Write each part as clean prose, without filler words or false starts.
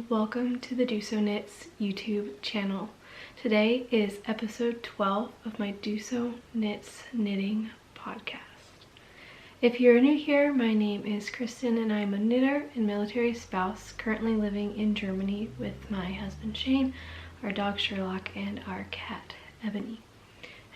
and welcome to the DoSo Knits YouTube channel. Today is episode 12 of my DoSo Knits knitting podcast. If you're new here, my name is Kristen and I'm a knitter and military spouse currently living in Germany with my husband Shane, our dog Sherlock, and our cat Ebony.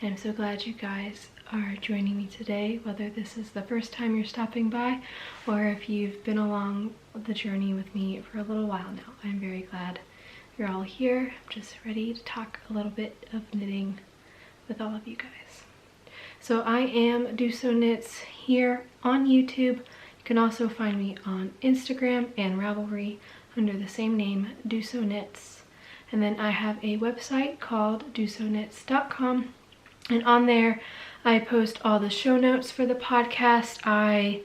And I'm so glad you guys are joining me today, whether this is the first time you're stopping by or if you've been along the journey with me for a little while now. I'm very glad you're all here. I'm just ready to talk a little bit of knitting with all of you guys. So I am DoSo Knits here on YouTube. You can also find me on Instagram and Ravelry under the same name, DoSo Knits. And then I have a website called dosoknits.com, and on there I post all the show notes for the podcast. I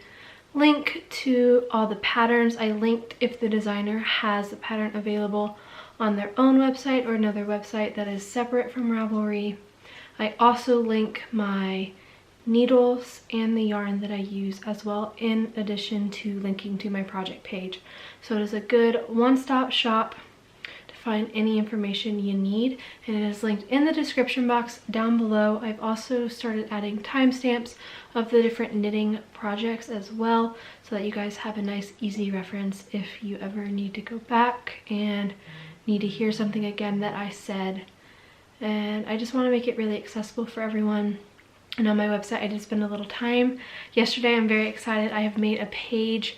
link to all the patterns. I linked if the designer has a pattern available on their own website or another website that is separate from Ravelry. I also link my needles and the yarn that I use as well, in addition to linking to my project page. So it is a good one-stop shop find any information you need, and it is linked in the description box down below. I've also started adding timestamps of the different knitting projects as well, so that you guys have a nice easy reference if you ever need to go back and need to hear something again that I said. And I just want to make it really accessible for everyone. And on my website I did spend a little time yesterday. I'm very excited. I have made a page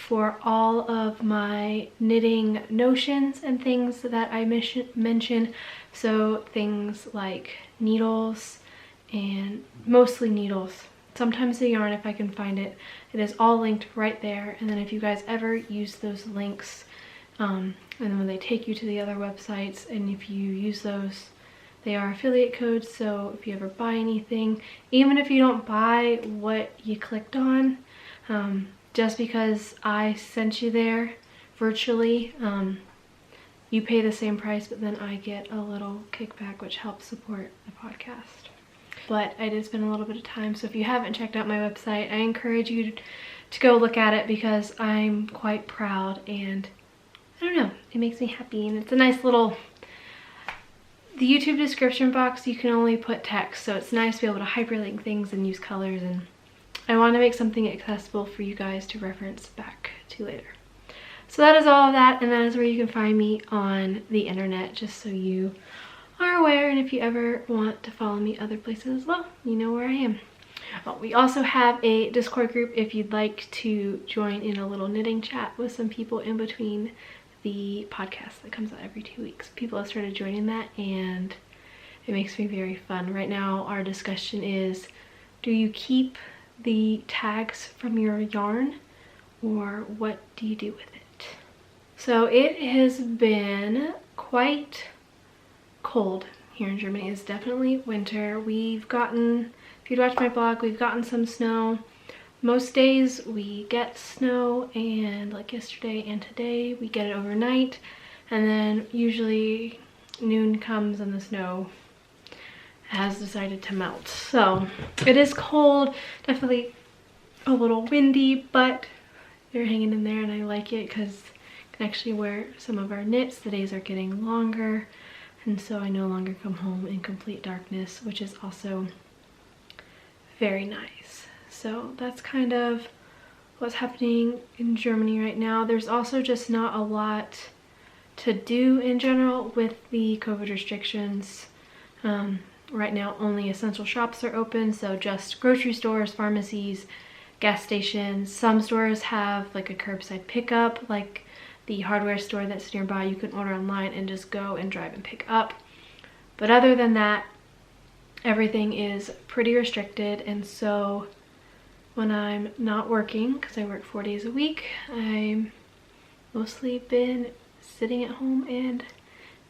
for all of my knitting notions and things that I mention. So things like needles, and mostly needles, sometimes the yarn if I can find it. It is all linked right there. And then if you guys ever use those links, and then when they take you to the other websites, and if you use those, they are affiliate codes. So if you ever buy anything, even if you don't buy what you clicked on, just because I sent you there virtually, you pay the same price, but then I get a little kickback, which helps support the podcast. But I did spend a little bit of time, so if you haven't checked out my website, I encourage you to go look at it, because I'm quite proud, and I don't know, it makes me happy. And it's a nice little, the YouTube description box, you can only put text, so it's nice to be able to hyperlink things and use colors, and I want to make something accessible for you guys to reference back to later. So that is all of that, and that is where you can find me on the internet, just so you are aware. And if you ever want to follow me other places as well, you know where I am. Well, we also have a Discord group if you'd like to join in a little knitting chat with some people in between the podcast that comes out every 2 weeks. People have started joining that, and it makes me very fun. Right now our discussion is, do you keep the tags from your yarn, or what do you do with it? So it has been quite cold here in Germany. It's definitely winter. We've gotten, if you'd watch my blog, we've gotten some snow. Most days we get snow, and like yesterday and today we get it overnight, and then usually noon comes and the snow has decided to melt. So it is cold, definitely a little windy, but they're hanging in there, and I like it because I can actually wear some of our knits. The days are getting longer, and so I no longer come home in complete darkness, which is also very nice. So that's kind of what's happening in Germany right now. There's also just not a lot to do in general with the COVID restrictions. Right now only essential shops are open, so just grocery stores, pharmacies, gas stations. Some stores have like a curbside pickup, like the hardware store that's nearby. You can order online and just go and drive and pick up. But other than that, everything is pretty restricted. And so when I'm not working, because I work 4 days a week, I've mostly been sitting at home and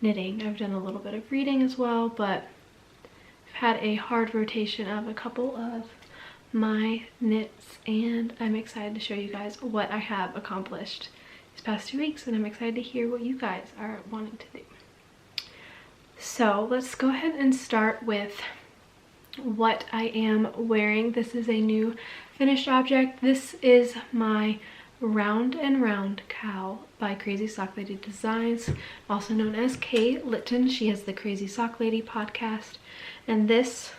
knitting. I've done a little bit of reading as well, but had a hard rotation of a couple of my knits, and I'm excited to show you guys what I have accomplished these past 2 weeks, and I'm excited to hear what you guys are wanting to do. So let's go ahead and start with what I am wearing. This is a new finished object. This is my Round and Round Cowl by Crazy Sock Lady Designs, also known as Kay Litton. She has the Crazy Sock Lady podcast, and this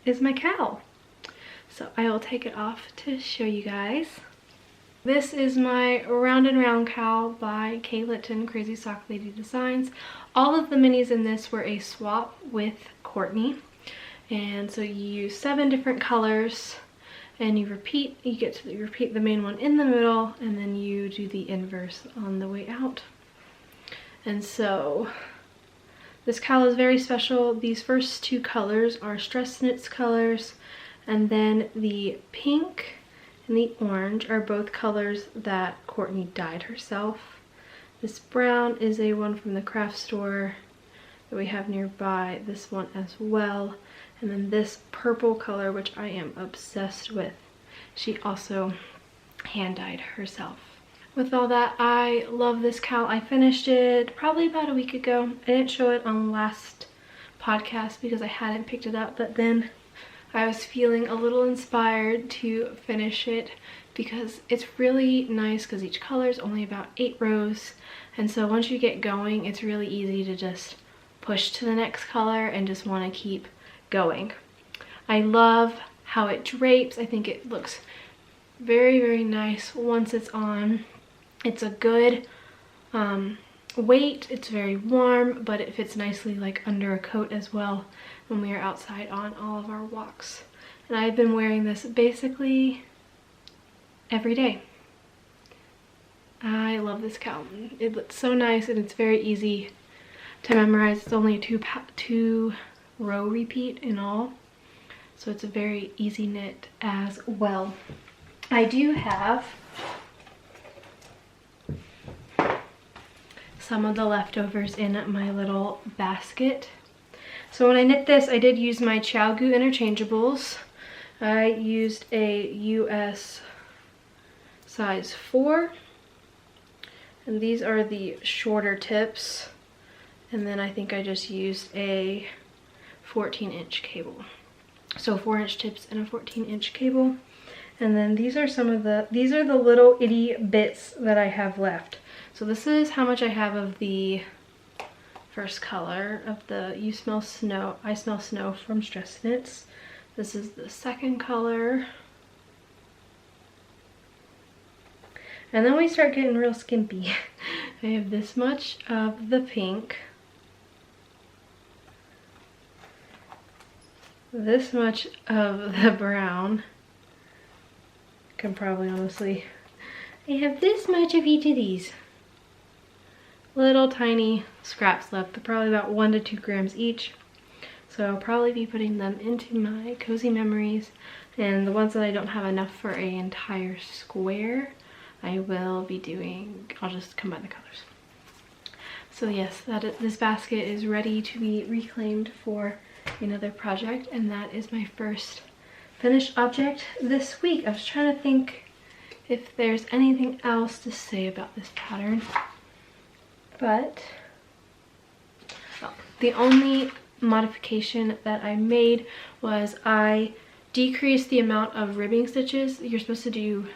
is my cowl. So I will take it off to show you guys. This is my Round and Round Cowl by Kay Litton, Crazy Sock Lady Designs. All of the minis in this were a swap with Courtney. And so you use 7 different colors and you repeat the main one in the middle, and then you do the inverse on the way out. And so this cowl is very special. These first 2 colors are Stress Knits colors, and then the pink and the orange are both colors that Courtney dyed herself. This brown is a one from the craft store that we have nearby, this one as well. And then this purple color, which I am obsessed with, she also hand dyed herself. With all that, I love this cowl. I finished it probably about a week ago. I didn't show it on the last podcast because I hadn't picked it up, but then I was feeling a little inspired to finish it because it's really nice because each color is only about 8 rows. And so once you get going, it's really easy to just push to the next color and just want to keep going. I love how it drapes. I think it looks very, very nice once it's on. It's a good weight. It's very warm, but it fits nicely like under a coat as well when we are outside on all of our walks. And I've been wearing this basically every day. I love this cowl. It looks so nice and it's very easy to memorize. It's only a 2 row repeat in all, so it's a very easy knit as well. I do have some of the leftovers in my little basket. So when I knit this, I did use my ChowGoo interchangeables. I used a US size 4, and these are the shorter tips, and then I think I just used a 14-inch cable. So 4-inch tips and a 14-inch cable. And then these are the little itty bits that I have left. So this is how much I have of the first color of the I Smell Snow from Stress Knits. This is the second color. And then we start getting real skimpy. I have this much of the pink, this much of the brown. Can probably honestly, I have this much of each of these. Little tiny scraps left. They're probably about 1 to 2 grams each. So I'll probably be putting them into my Cozy Memories. And the ones that I don't have enough for an entire square, I will be doing, I'll just combine the colors. So yes, this basket is ready to be reclaimed for another project, and that is my first finished object this week. I was trying to think if there's anything else to say about this pattern, but the only modification that I made was I decreased the amount of ribbing stitches. You're supposed to do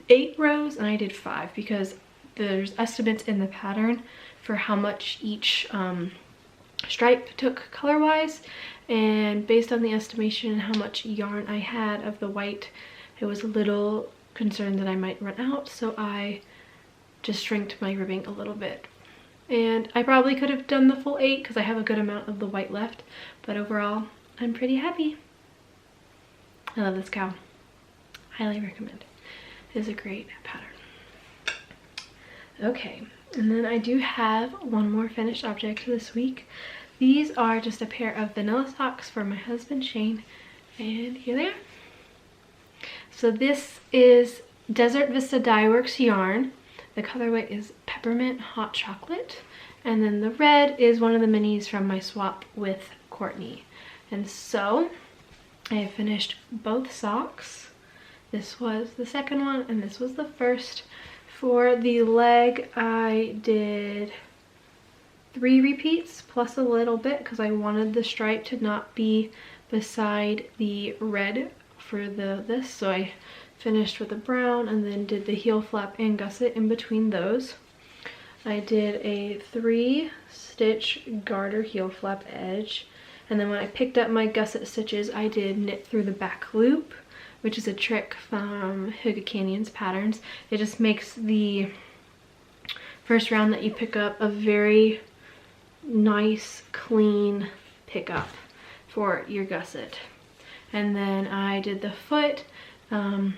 8 rows and I did 5 because there's estimates in the pattern for how much each stripe took color wise, and based on the estimation and how much yarn I had of the white, I was a little concerned that I might run out, so I just shrinked my ribbing a little bit. And I probably could have done the full 8 because I have a good amount of the white left, but overall I'm pretty happy. I love this cowl. Highly recommend. It is a great pattern. Okay, and then I do have one more finished object this week. These are just a pair of vanilla socks for my husband Shane, and here they are. So this is Desert Vista Dyeworks yarn. The colorway is Peppermint Hot Chocolate, and then the red is one of the minis from my swap with Courtney. And so I have finished both socks. This was the second one and this was the first. For the leg, I did 3 repeats plus a little bit because I wanted the stripe to not be beside the red for this. So I finished with the brown and then did the heel flap and gusset in between those. I did a 3-stitch garter heel flap edge, and then when I picked up my gusset stitches, I did knit through the back loop, which is a trick from Huga Canyon's patterns. It just makes the first round that you pick up a very nice, clean pickup for your gusset. And then I did the foot, yeah,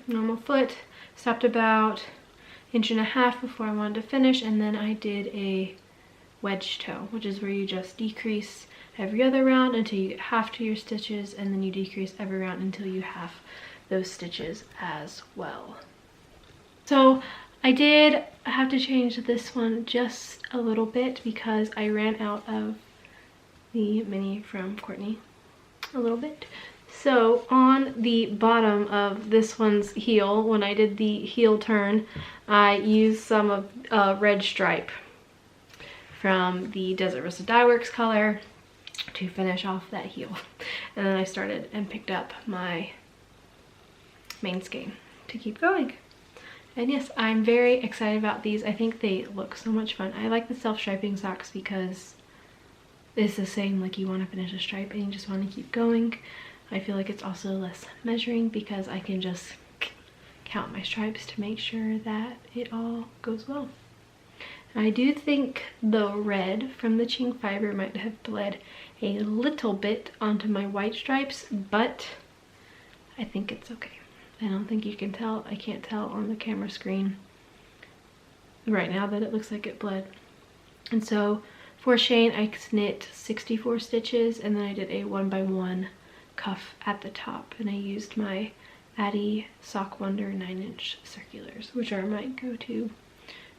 normal foot, stopped about 1.5 inches before I wanted to finish, and then I did a wedge toe, which is where you just decrease every other round until you get half to your stitches, and then you decrease every round until you have those stitches as well. So I did have to change this one just a little bit because I ran out of the mini from Courtney a little bit. So on the bottom of this one's heel, when I did the heel turn, I used some of red stripe from the Desert Vista Dyeworks color to finish off that heel. And then I started and picked up my main skein to keep going. And yes, I'm very excited about these. I think they look so much fun. I like the self-striping socks because it's the same, like you want to finish a stripe and you just want to keep going. I feel like it's also less measuring because I can just count my stripes to make sure that it all goes well. I do think the red from the Ching fiber might have bled a little bit onto my white stripes, but I think it's okay. I don't think you can tell. I can't tell on the camera screen right now that it looks like it bled. And so for Shane, I knit 64 stitches, and then I did a 1x1 cuff at the top, and I used my Addy Sock Wonder 9-inch circulars, which are my go-to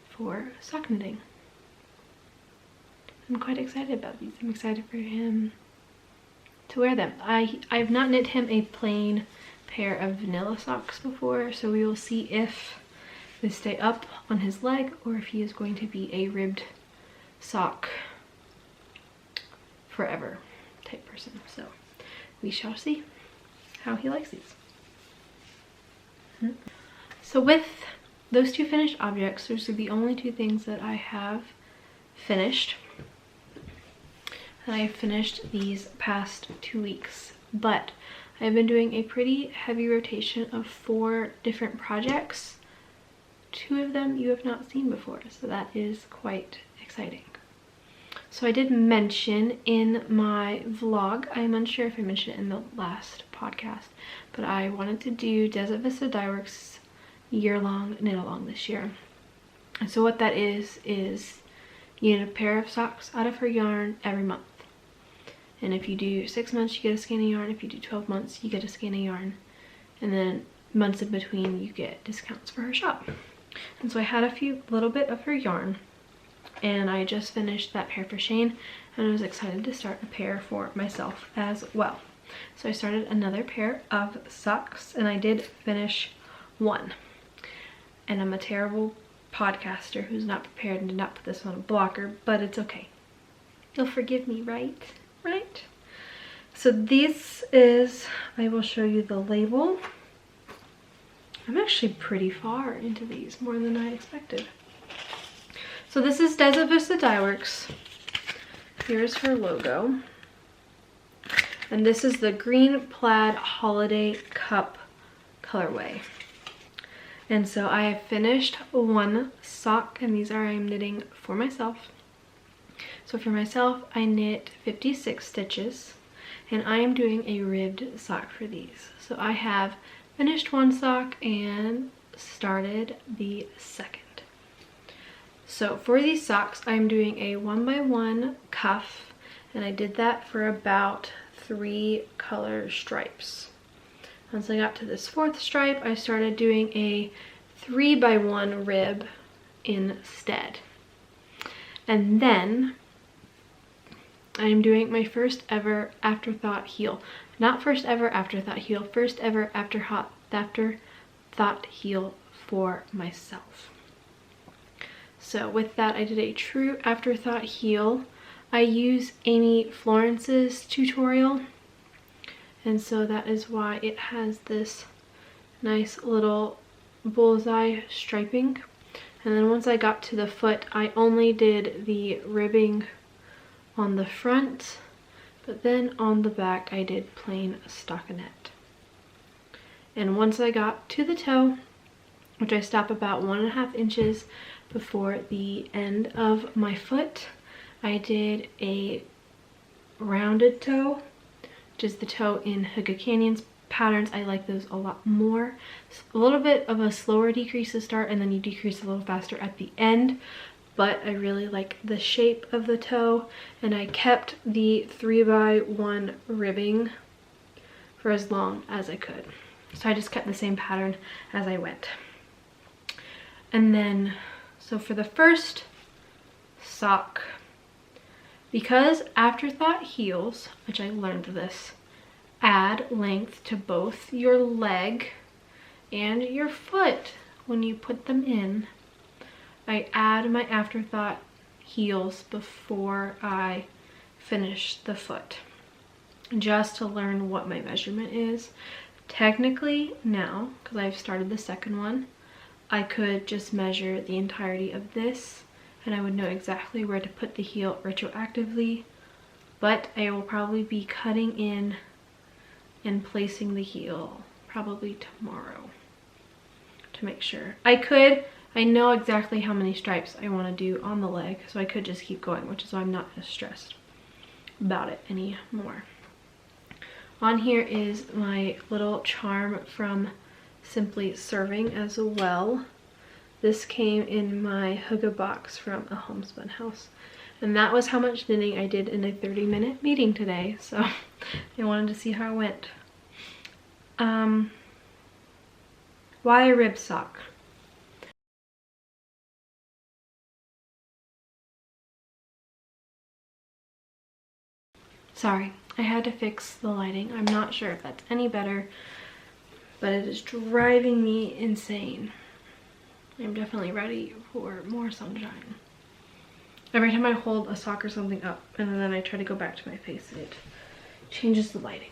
for sock knitting. I'm quite excited about these. I'm excited for him to wear them. I've not knit him a plain pair of vanilla socks before, so we will see if they stay up on his leg or if he is going to be a ribbed sock forever type person. So we shall see how he likes these. So with those two finished objects, those are the only two things that I have finished. And I have finished these past 2 weeks, but I've been doing a pretty heavy rotation of 4 different projects. 2 of them you have not seen before, so that is quite exciting. So I did mention in my vlog, I'm unsure if I mentioned it in the last podcast, but I wanted to do Desert Vista Dyeworks year-long knit along this year. And so what that is you knit a pair of socks out of her yarn every month. And if you do 6 months, you get a skein of yarn. If you do 12 months, you get a skein of yarn. And then months in between, you get discounts for her shop. And so I had a little bit of her yarn, and I just finished that pair for Shane, and I was excited to start a pair for myself as well. So I started another pair of socks, and I did finish one. And I'm a terrible podcaster who's not prepared and did not put this on a blocker, but it's okay. You'll forgive me, right? Right? So this is, I will show you the label. I'm actually pretty far into these, more than I expected. So this is Desert Vista Dyeworks. Here's her logo. And this is the green plaid holiday cup colorway. And so I have finished one sock, and these are I'm knitting for myself. So for myself, I knit 56 stitches, and I am doing a ribbed sock for these. So I have finished one sock and started the second. So for these socks, I'm doing a 1x1 cuff, and I did that for about 3 color stripes. Once I got to this 4th stripe, I started doing a 3x1 rib instead. And then I'm doing my first ever Afterthought heel. Not first ever Afterthought heel, first ever Afterthought heel for myself. So with that, I did a true Afterthought heel. I use Amy Florence's tutorial, and so that is why it has this nice little bullseye striping. And then once I got to the foot, I only did the ribbing on the front, but then on the back I did plain stockinette. And once I got to the toe, which I stop about 1.5 inches before the end of my foot, I did a rounded toe, which is the toe in Hookah Canyon's patterns. I like those a lot more. It's a little bit of a slower decrease to start, and then you decrease a little faster at the end, but I really like the shape of the toe, and I kept the 3x1 ribbing for as long as I could. So I just kept the same pattern as I went. And then, so for the first sock, because Afterthought heels, which I learned this, add length to both your leg and your foot when you put them in, I add my Afterthought heels before I finish the foot, just to learn what my measurement is. Technically now, because I've started the second one, I could just measure the entirety of this and I would know exactly where to put the heel retroactively, but I will probably be cutting in and placing the heel probably tomorrow to make sure. I know exactly how many stripes I want to do on the leg, so I could just keep going, which is why I'm not as stressed about it anymore. On here is my little charm from Simply Serving as well. This came in my Hookah box from a homespun house, and that was how much knitting I did in a 30-minute meeting today, so I wanted to see how it went. Why a rib sock? Sorry, I had to fix the lighting. I'm not sure if that's any better, but it is driving me insane. I'm definitely ready for more sunshine. Every time I hold a sock or something up and then I try to go back to my face, it changes the lighting.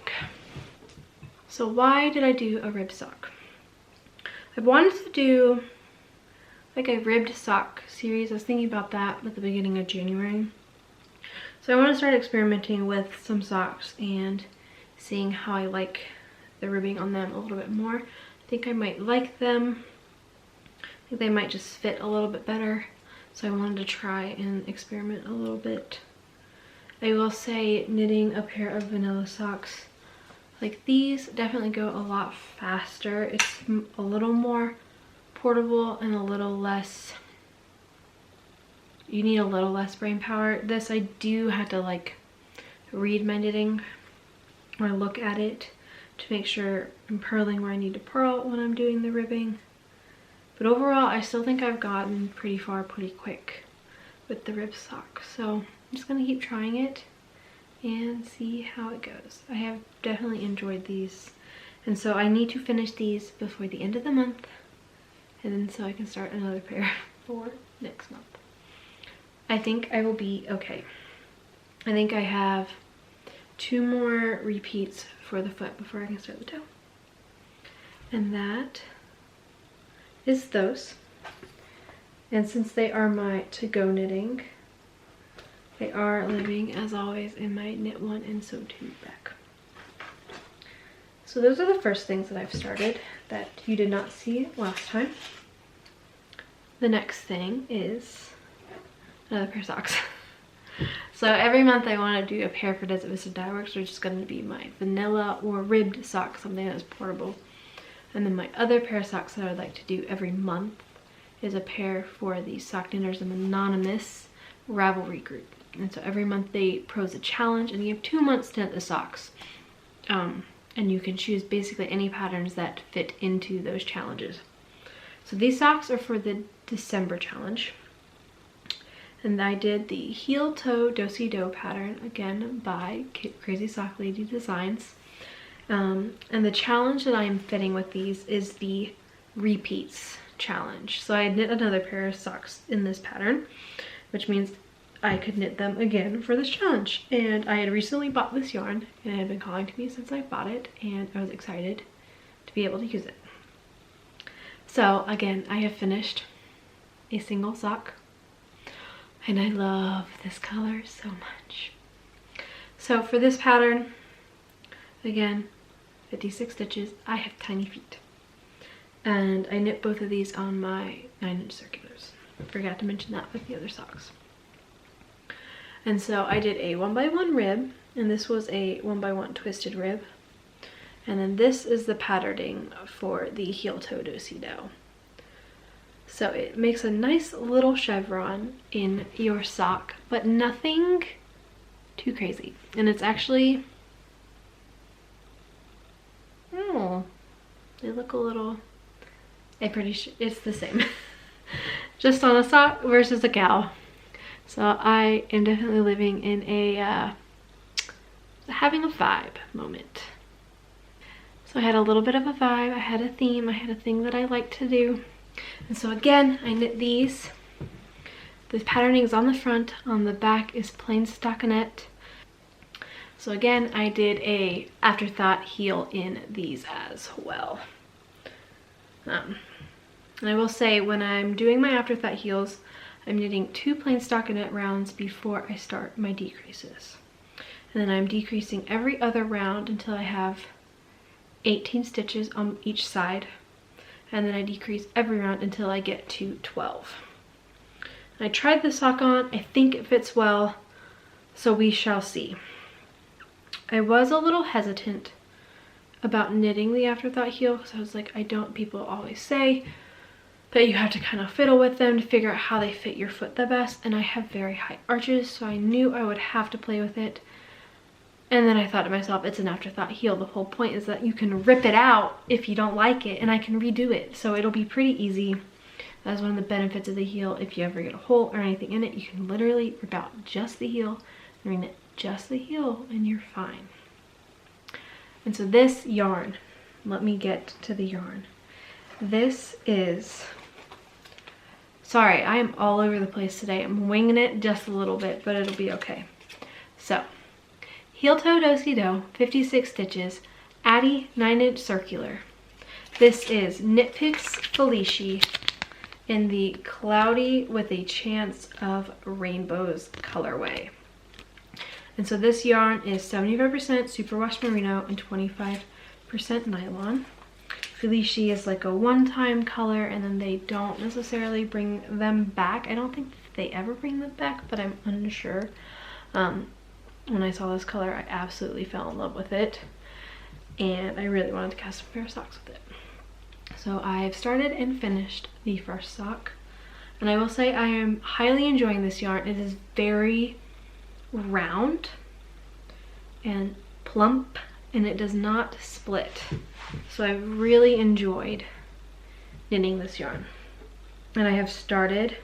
So why did I do a rib sock? I wanted to do like a ribbed sock series. I was thinking about that at the beginning of January. So I want to start experimenting with some socks and seeing how I like the ribbing on them a little bit more. I think I might like them. I think they might just fit a little bit better. So I wanted to try and experiment a little bit. I will say knitting a pair of vanilla socks like these definitely go a lot faster. It's a little more portable and a little less, you need a little less brain power. This I do have to like read my knitting or look at it to make sure I'm purling where I need to purl when I'm doing the ribbing. But overall, I still think I've gotten pretty far pretty quick with the rib sock. So I'm just gonna keep trying it and see how it goes. I have definitely enjoyed these. And so I need to finish these before the end of the month. And then so I can start another pair for next month. I think I will be okay. I think I have 2 more repeats for the foot before I can start the toe. And that is those. And since they are my to-go knitting, they are living as always in my Knit One and Sew Two bag. So those are the first things that I've started that you did not see last time. The next thing is another pair of socks. So every month I want to do a pair for Desert Vista Dyeworks, which is going to be my vanilla or ribbed sock, something that's portable. And then my other pair of socks that I would like to do every month is a pair for the Sock Knitters Anonymous Ravelry group. And so every month they pose a challenge, and you have 2 months to knit the socks. And you can choose basically any patterns that fit into those challenges. So these socks are for the December challenge. And I did the heel toe do-si-do pattern, again by Crazy Sock Lady Designs. And the challenge that I'm fitting with these is the repeats challenge. So I knit another pair of socks in this pattern, which means I could knit them again for this challenge. And I had recently bought this yarn and it had been calling to me since I bought it, and I was excited to be able to use it. So again, I have finished a single sock and I love this color so much. So for this pattern, again, 56 stitches. I have tiny feet. And I knit both of these on my 9-inch circulars. I forgot to mention that with the other socks. And so I did a 1x1 rib, and this was a 1x1 twisted rib. And then this is the patterning for the heel toe do-si-do. So it makes a nice little chevron in your sock, but nothing too crazy. And it's actually, they look a little, I'm pretty sure it's the same. Just on a sock versus a cowl. So I am definitely living in a having a vibe moment. So I had a little bit of a vibe, I had a theme, I had a thing that I like to do. And so again, I knit these. The patterning is on the front, on the back is plain stockinette. So again, I did a Afterthought heel in these as well. And I will say, when I'm doing my Afterthought heels, I'm knitting 2 plain stockinette rounds before I start my decreases. And then I'm decreasing every other round until I have 18 stitches on each side. And then I decrease every round until I get to 12. And I tried the sock on, I think it fits well, so we shall see. I was a little hesitant about knitting the Afterthought heel because I was like, people always say that you have to kind of fiddle with them to figure out how they fit your foot the best, and I have very high arches, so I knew I would have to play with it. And then I thought to myself, it's an Afterthought heel. The whole point is that you can rip it out if you don't like it, and I can redo it, so it'll be pretty easy. That's one of the benefits of the heel. If you ever get a hole or anything in it, you can literally rip out just the heel and reknit just the heel and you're fine. And so this yarn, let me get to the yarn. This is, sorry, I am all over the place today. I'm winging it just a little bit, but it'll be okay. So, heel toe do-si-do, 56 stitches, Addy 9-inch circular. This is Knit Picks Felici in the Cloudy with a Chance of Rainbows colorway. And so this yarn is 75% superwash merino and 25% nylon. Felici is like a one-time color, and then they don't necessarily bring them back. I don't think they ever bring them back, but I'm unsure. When I saw this color, I absolutely fell in love with it, and I really wanted to cast a pair of socks with it. So I've started and finished the first sock, and I will say I am highly enjoying this yarn. It is very round and plump, and it does not split. So I've really enjoyed knitting this yarn. And I have started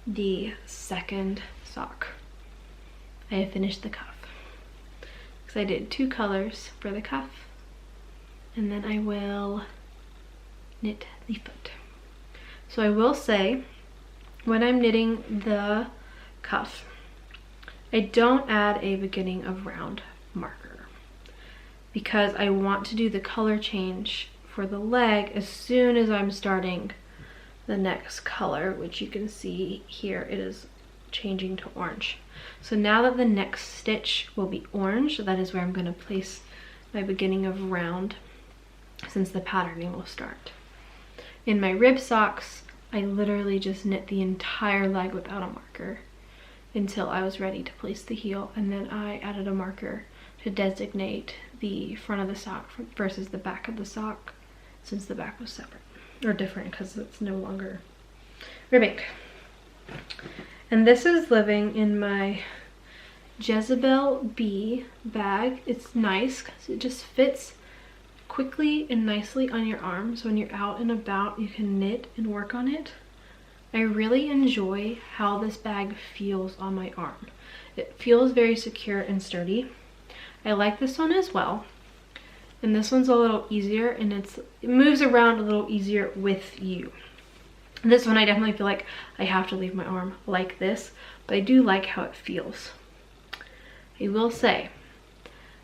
the second sock. I have finished the cuff. Because I did 2 colors for the cuff, and then I will knit the foot. So I will say, when I'm knitting the cuff, I don't add a beginning of round marker because I want to do the color change for the leg as soon as I'm starting the next color, which you can see here, it is changing to orange. So now that the next stitch will be orange, that is where I'm going to place my beginning of round, since the patterning will start. In my rib socks, I literally just knit the entire leg without a marker until I was ready to place the heel, and then I added a marker to designate the front of the sock versus the back of the sock, since the back was separate, or different because it's no longer ribbing. And this is living in my Jesabelle B bag. It's nice because it just fits quickly and nicely on your arm, so when you're out and about you can knit and work on it. I really enjoy how this bag feels on my arm. It feels very secure and sturdy. I like this one as well, and this one's a little easier, and it moves around a little easier with you. This one I definitely feel like I have to leave my arm like this, but I do like how it feels. I will say,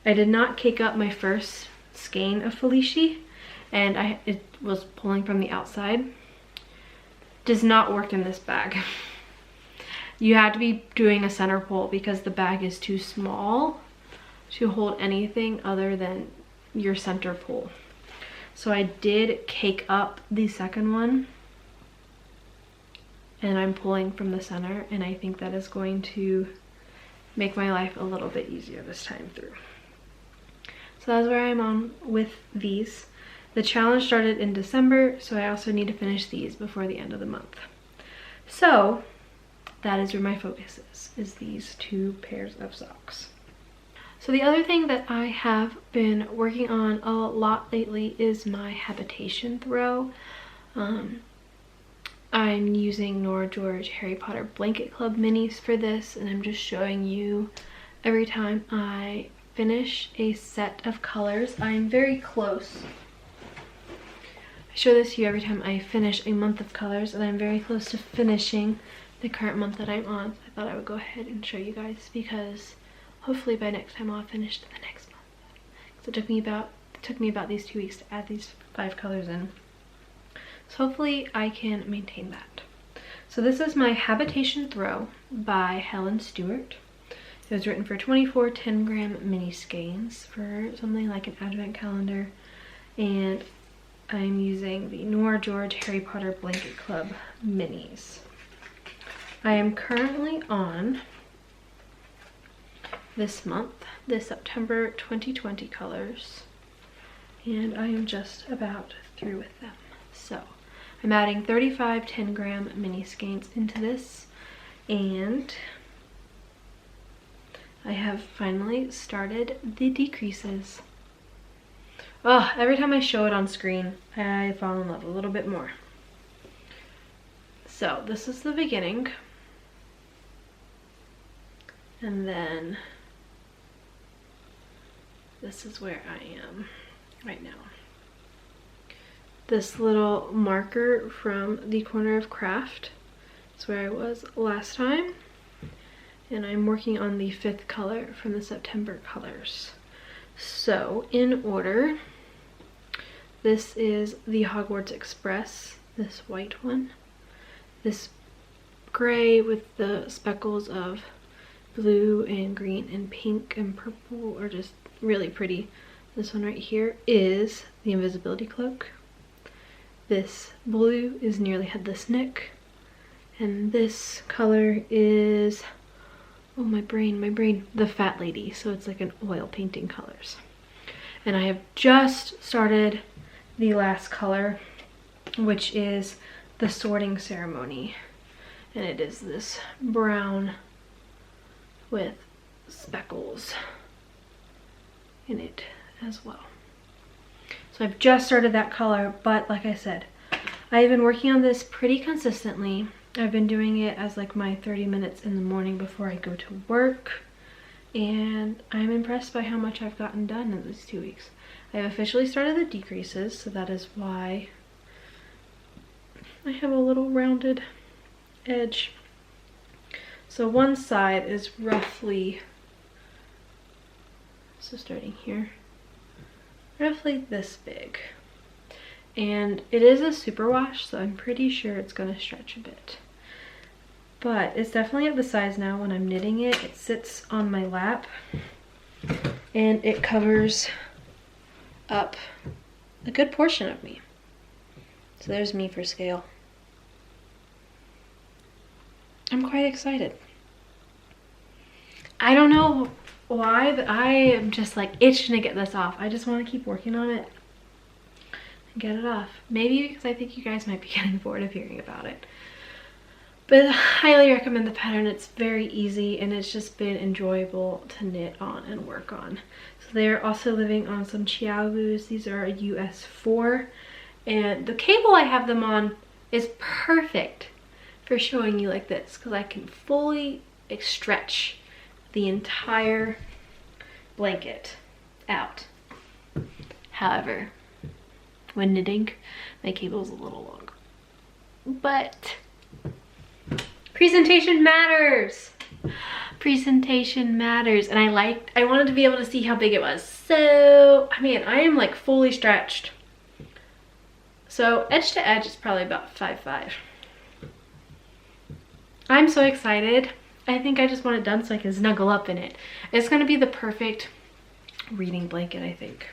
I did not cake up my first skein of Felici, and it was pulling from the outside. Does not work in this bag. You have to be doing a center pull because the bag is too small to hold anything other than your center pull. So I did cake up the second one, and I'm pulling from the center, and I think that is going to make my life a little bit easier this time through. So that's where I'm on with these. The challenge started in December, so I also need to finish these before the end of the month. So that is where my focus is these 2 pairs of socks. So the other thing that I have been working on a lot lately is my Habitation Throw. I'm using Nora George Harry Potter Blanket Club minis for this, and I'm just showing you every time I finish a set of colors. I'm very close. I show this to you every time I finish a month of colors, and I'm very close to finishing the current month that I'm on. I thought I would go ahead and show you guys because hopefully by next time I'll have finished the next month. So it took me about these 2 weeks to add these 5 colors in. So hopefully I can maintain that. So this is my Habitation Throw by Helen Stewart. It was written for 24 10-gram mini skeins for something like an advent calendar, and I'm using the Nora George Harry Potter Blanket Club minis. I am currently on this month, the September 2020 colors, and I am just about through with them. So I'm adding 35 10-gram mini skeins into this, and I have finally started the decreases. Oh, every time I show it on screen, I fall in love a little bit more. So this is the beginning, and then this is where I am right now. This little marker from the corner of craft is where I was last time, and I'm working on the 5th color from the September colors. So in order, this is the Hogwarts Express, this white one. This gray with the speckles of blue and green and pink and purple are just really pretty. This one right here is the Invisibility Cloak. This blue is Nearly Headless Nick, and this color is, oh my brain, the Fat Lady. So it's like an oil painting colors. And I have just started the last color, which is the Sorting Ceremony, and it is this brown with speckles in it as well. So I've just started that color, but like I said, I've been working on this pretty consistently. I've been doing it as like my 30 minutes in the morning before I go to work, and I'm impressed by how much I've gotten done in these 2 weeks. I have officially started the decreases, so that is why I have a little rounded edge. So one side is roughly, so starting here, roughly this big. And it is a superwash, so I'm pretty sure it's going to stretch a bit. But it's definitely at the size now when I'm knitting it. It sits on my lap and it covers up a good portion of me. So there's me for scale. I'm quite excited. I don't know why, but I am just like itching to get this off. I just want to keep working on it and get it off. Maybe because I think you guys might be getting bored of hearing about it. But I highly recommend the pattern. It's very easy and it's just been enjoyable to knit on and work on. So they're also living on some Chiaogus. These are a US 4, and the cable I have them on is perfect for showing you like this because I can fully stretch the entire blanket out. However, when knitting, my cable is a little long. but presentation matters. Presentation matters. And I wanted to be able to see how big it was. So, I mean, I am like fully stretched. So edge to edge is probably about 5'5". I'm so excited. I think I just want it done so I can snuggle up in it. It's gonna be the perfect reading blanket, I think.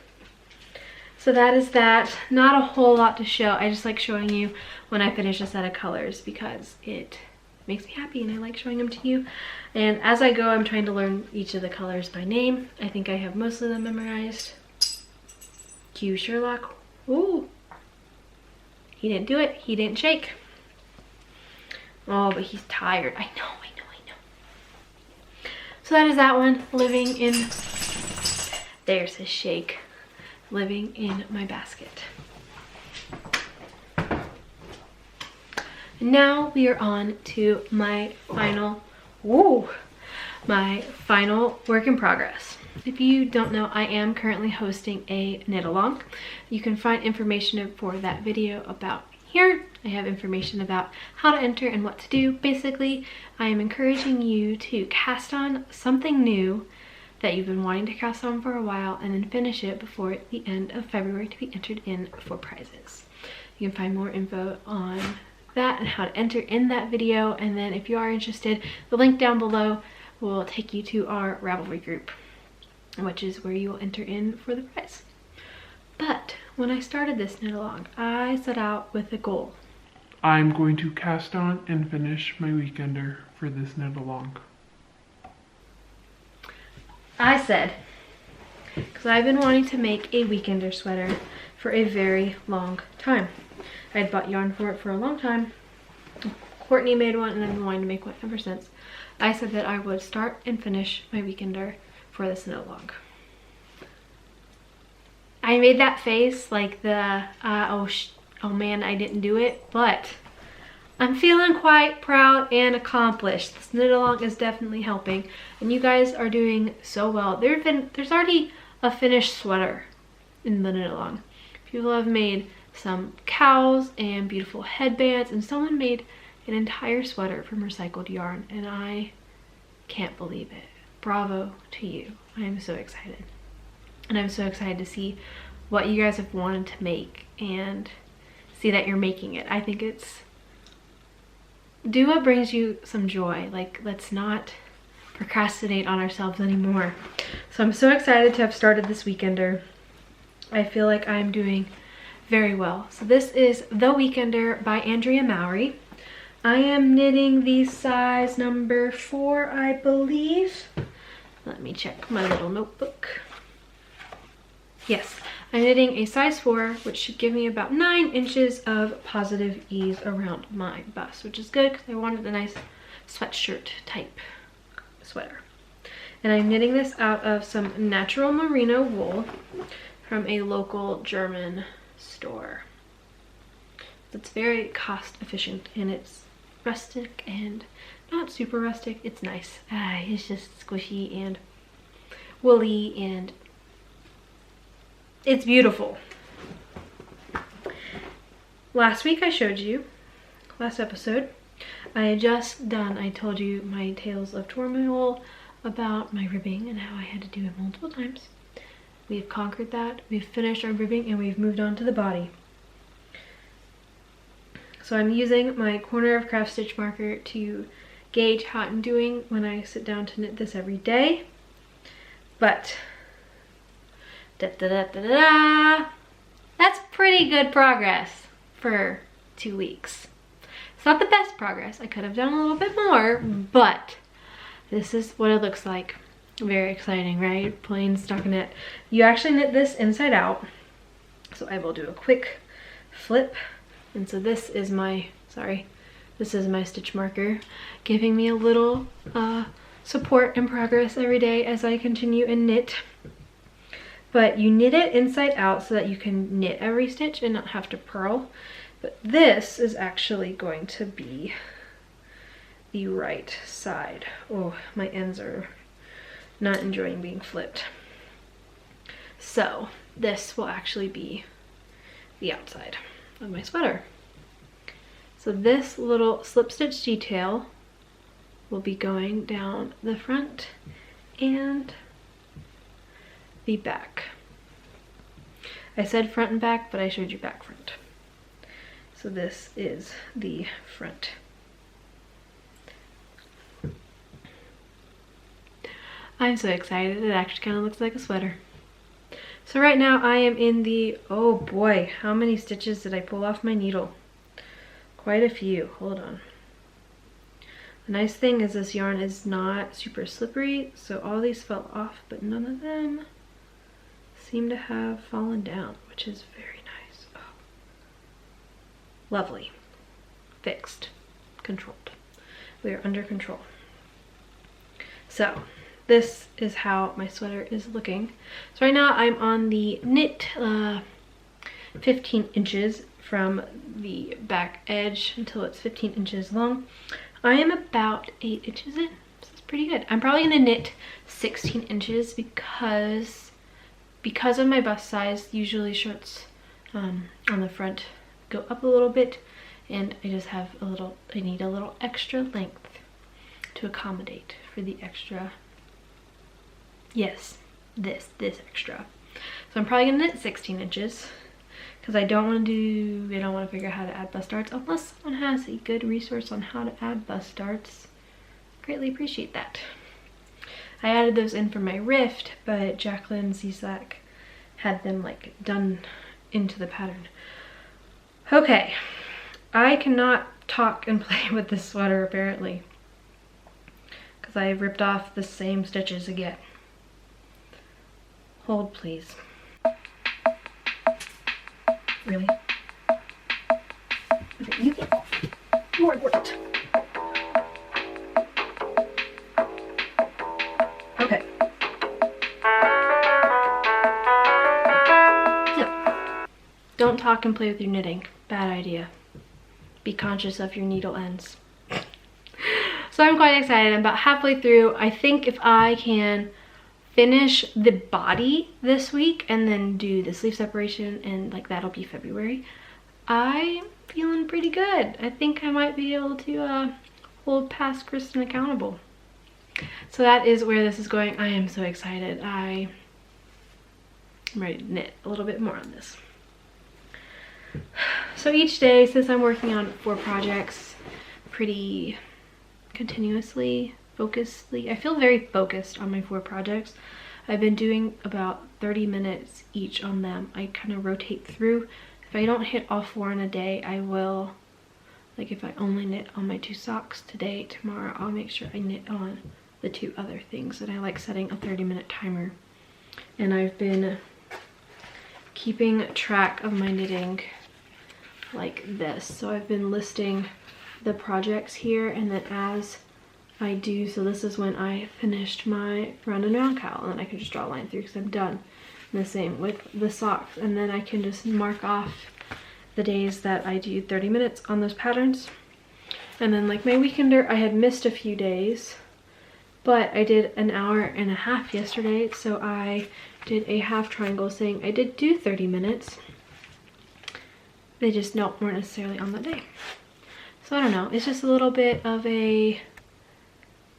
So that is that. Not a whole lot to show. I just like showing you when I finish a set of colors because it makes me happy and I like showing them to you. And as I go, I'm trying to learn each of the colors by name. I think I have most of them memorized. Cue Sherlock. Ooh. He didn't do it. He didn't shake. Oh, but he's tired. I know. So that is that one. Living in... There's his shake. Living in my basket. And now we are on to my final... Woo! My final work in progress. If you don't know, I am currently hosting a knit along. You can find information for that video about here. I have information about how to enter and what to do. Basically, I am encouraging you to cast on something new that you've been wanting to cast on for a while and then finish it before the end of February to be entered in for prizes. You can find more info on that and how to enter in that video, and then if you are interested, the link down below will take you to our Ravelry group, which is where you will enter in for the prize. But when I started this knit along, I set out with a goal. I'm going to cast on and finish my weekender for this knit along. I said, because I've been wanting to make a weekender sweater for a very long time. I had bought yarn for it for a long time. Courtney made one and I've been wanting to make one ever since. I said that I would start and finish my weekender for this knit along. I made that face like the, oh man, I didn't do it, but I'm feeling quite proud and accomplished. This knit along is definitely helping, and you guys are doing so well. There's already a finished sweater in the knit along. People have made some cowls and beautiful headbands, and someone made an entire sweater from recycled yarn, and I can't believe it. Bravo to you. I am so excited. And I'm so excited to see what you guys have wanted to make and see that you're making it. I think it's... do what brings you some joy. Like, let's not procrastinate on ourselves anymore. So I'm so excited to have started this weekender. I feel like I'm doing very well. So this is The Weekender by Andrea Mowry. I am knitting the size number 4, I believe. Let me check my little notebook. Yes, I'm knitting a size 4, which should give me about 9 inches of positive ease around my bust, which is good because I wanted a nice sweatshirt type sweater. And I'm knitting this out of some natural merino wool from a local German store. It's very cost efficient and it's rustic and not super rustic. It's nice. It's just squishy and woolly and it's beautiful. Last week I showed you, last episode, I had just done, I told you my tales of turmoil about my ribbing and how I had to do it multiple times. We've conquered that, we've finished our ribbing, and we've moved on to the body. So I'm using my corner of craft stitch marker to gauge how I'm doing when I sit down to knit this every day. But that's pretty good progress for 2 weeks. It's not the best progress. I could have done a little bit more, but this is what it looks like. Very exciting, right? Plain stockinette. You actually knit this inside out. So I will do a quick flip. And so this is my, this is my stitch marker, giving me a little support and progress every day as I continue and knit. But you knit it inside out so that you can knit every stitch and not have to purl. But this is actually going to be the right side. Oh, my ends are not enjoying being flipped. So this will actually be the outside of my sweater. So So this little slip stitch detail will be going down the front and the back. I said front and back, but I showed you back front. So this is the front. I'm so excited. It actually kind of looks like a sweater. So right now I am in the, oh boy, how many stitches did I pull off my needle? Quite a few. Hold on. The nice thing is this yarn is not super slippery, so all these fell off, but none of them seem to have fallen down, which is very nice. Oh. Lovely. Fixed. Controlled. We are under control. So this is how my sweater is looking. So right now I'm on the knit 15 inches from the back edge until it's 15 inches long. I am about 8 inches in. This is pretty good. I'm probably gonna knit 16 inches because of my bust size. Usually shirts on the front go up a little bit, and I just have a little, I need a little extra length to accommodate for the extra, yes, this extra. So I'm probably gonna knit 16 inches because I don't want to figure out how to add bust darts unless someone has a good resource on how to add bust darts. Greatly appreciate that. I added those in for my rift, but Jacqueline Zizak had them like done into the pattern. Okay, I cannot talk and play with this sweater apparently because I ripped off the same stitches again. Hold please. Really? Okay, you get more important. Okay. So, don't talk and play with your knitting. Bad idea. Be conscious of your needle ends. So I'm quite excited. I'm about halfway through. I think if I can finish the body this week and then do the sleeve separation, and like that'll be February, I'm feeling pretty good. I think I might be able to hold past Kristen accountable. So that is where this is going. I am so excited. I'm ready to knit a little bit more on this. So each day, since I'm working on 4 projects pretty continuously, focusedly, I feel very focused on my 4 projects. I've been doing about 30 minutes each on them. I kind of rotate through. If I don't hit all 4 in a day, I will, like if I only knit on my 2 socks today, tomorrow I'll make sure I knit on the 2 other things, and I like setting a 30-minute timer. And I've been keeping track of my knitting like this. So I've been listing the projects here, and then as I do, so this is when I finished my round and round cowl, and then I can just draw a line through because I'm done. And the same with the socks, and then I can just mark off the days that I do 30 minutes on those patterns. And then like my weekender, I had missed a few days, but I did an hour and a half yesterday, so I did a half triangle saying I did do 30 minutes. They just weren't necessarily on that day. So I don't know, it's just a little bit of a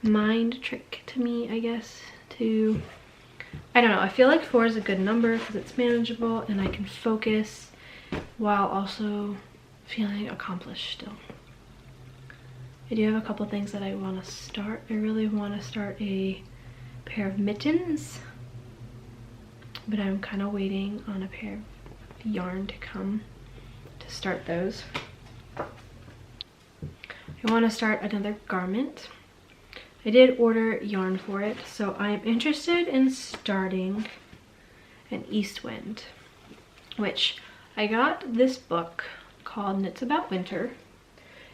mind trick to me, I guess, to, I don't know, I feel like 4 is a good number because it's manageable and I can focus while also feeling accomplished still. I do have a couple things that I want to start. I really want to start a pair of mittens, but I'm kind of waiting on a pair of yarn to come to start those. I want to start another garment. I did order yarn for it, so I'm interested in starting an East Wind, which I got this book called Knits About Winter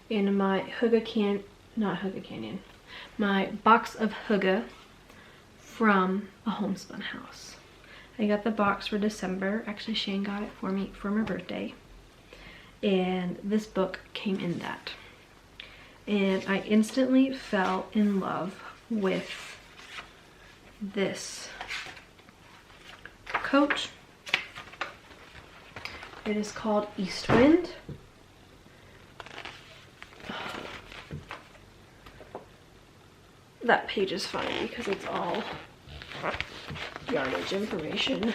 in my my box of Hygge from a homespun house. I got the box for December. Actually, Shane got it for me for my birthday, and this book came in that. And I instantly fell in love with this coat. It is called East Wind. that page is funny because it's all yardage information.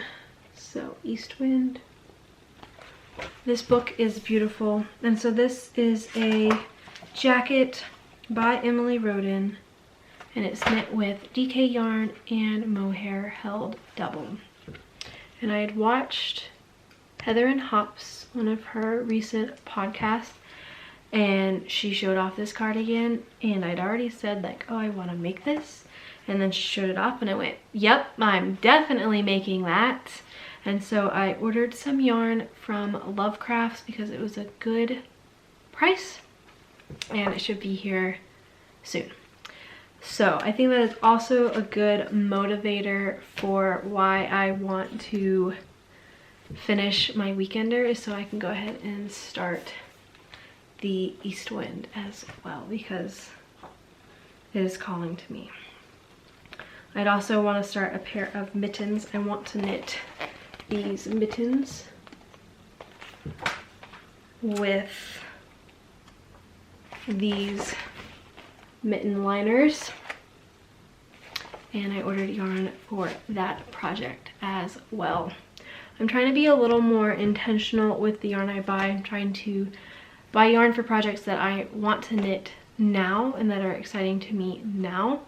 So Eastwind. This book is beautiful. And so this is a jacket by Emily Roden, and it's knit with DK yarn and mohair held double. And I had watched Heather and Hops, one of her recent podcasts, and she showed off this cardigan, and I'd already said like, oh, I want to make this. And then she showed it off and I went, yep, I'm definitely making that. And so I ordered some yarn from Lovecrafts because it was a good price and it should be here soon. So I think that is also a good motivator for why I want to finish my weekender, is so I can go ahead and start the Eastwind as well, because it is calling to me. I'd also want to start a pair of mittens. I want to knit these mittens with these mitten liners, and I ordered yarn for that project as well. I'm trying to be a little more intentional with the yarn I buy. I'm trying to buy yarn for projects that I want to knit now and that are exciting to me now,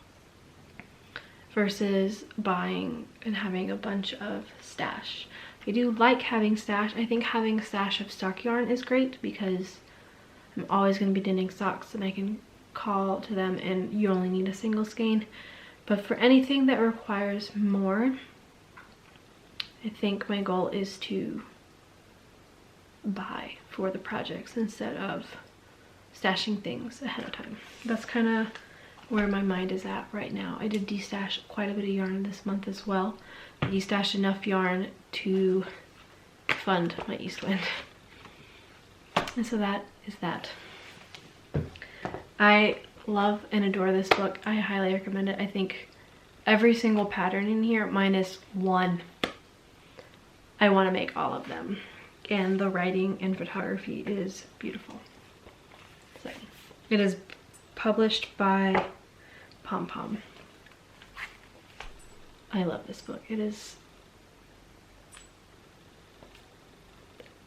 versus buying and having a bunch of stash. I do like having stash. I think having a stash of stock yarn is great because I'm always going to be knitting socks and I can call to them and you only need a single skein. But for anything that requires more, I think my goal is to buy for the projects instead of stashing things ahead of time. That's kind of where my mind is at right now. I did destash quite a bit of yarn this month as well. I destashed enough yarn to fund my Eastwind. And so that is that. I love and adore this book. I highly recommend it. I think every single pattern in here, minus one, I want to make all of them. And the writing and photography is beautiful. So it is published by Pom Pom. I love this book. It is,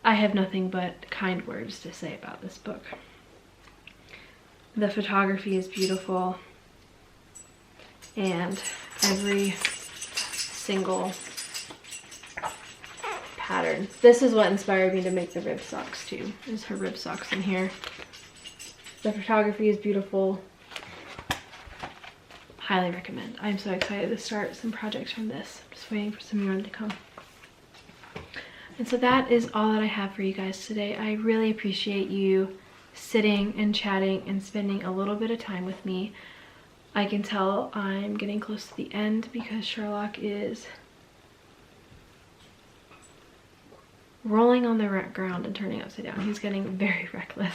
I have nothing but kind words to say about this book. The photography is beautiful, and every single pattern. This is what inspired me to make the rib socks too, is her rib socks in here. The photography is beautiful. Highly recommend. I'm so excited to start some projects from this. I'm just waiting for some yarn to come. And so that is all that I have for you guys today. I really appreciate you sitting and chatting and spending a little bit of time with me. I can tell I'm getting close to the end because Sherlock is rolling on the ground and turning upside down. He's getting very reckless.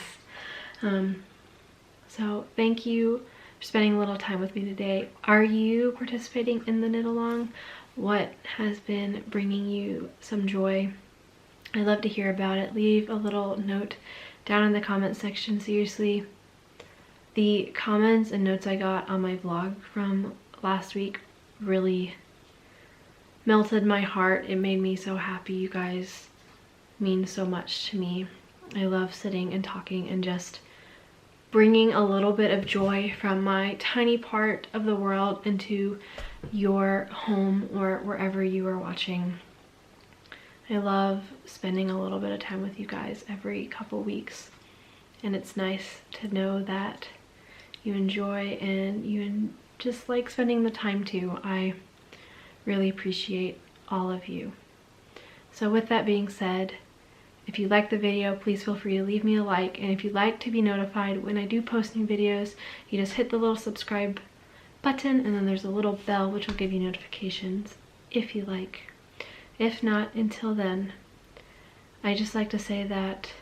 So thank you for spending a little time with me today. Are you participating in the knit along? What has been bringing you some joy? I'd love to hear about it. Leave a little note down in the comment section. Seriously, the comments and notes I got on my vlog from last week really melted my heart. It made me so happy. You guys mean so much to me. I love sitting and talking and just bringing a little bit of joy from my tiny part of the world into your home or wherever you are watching. I love spending a little bit of time with you guys every couple weeks, and it's nice to know that you enjoy and you just like spending the time too. I really appreciate all of you. So with that being said, if you like the video, please feel free to leave me a like, and if you'd like to be notified when I do post new videos, you just hit the little subscribe button and then there's a little bell which will give you notifications if you like. If not, until then, I just like to say that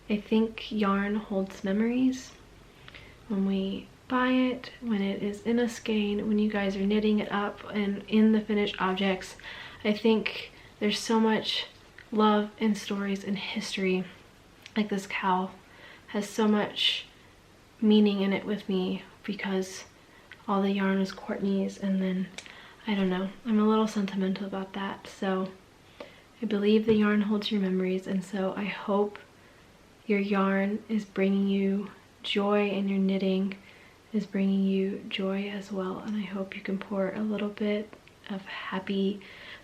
I think yarn holds memories. When we buy it, when it is in a skein, when you guys are knitting it up and in the finished objects, I think there's so much love and stories and history. Like this cowl has so much meaning in it with me because all the yarn was Courtney's, and then I don't know, I'm a little sentimental about that. So I believe the yarn holds your memories, and so I hope your yarn is bringing you joy and your knitting is bringing you joy as well. And I hope you can pour a little bit of happy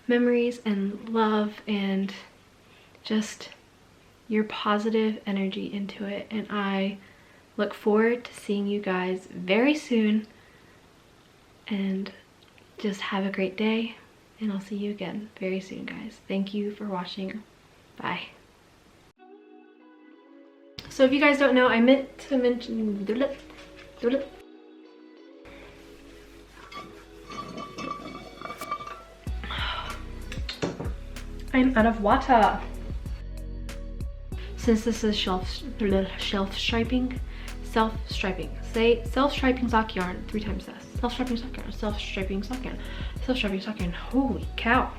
memories and love and just your positive energy into it. And I look forward to seeing you guys very soon, and just have a great day, and I'll see you again very soon, guys. Thank you for watching. Bye. So if you guys don't know, I meant to mention I'm out of water. Since this is self-striping, say self-striping sock yarn 3 times fast. Self-striping sock yarn, self-striping sock yarn, self-striping sock yarn. Holy cow.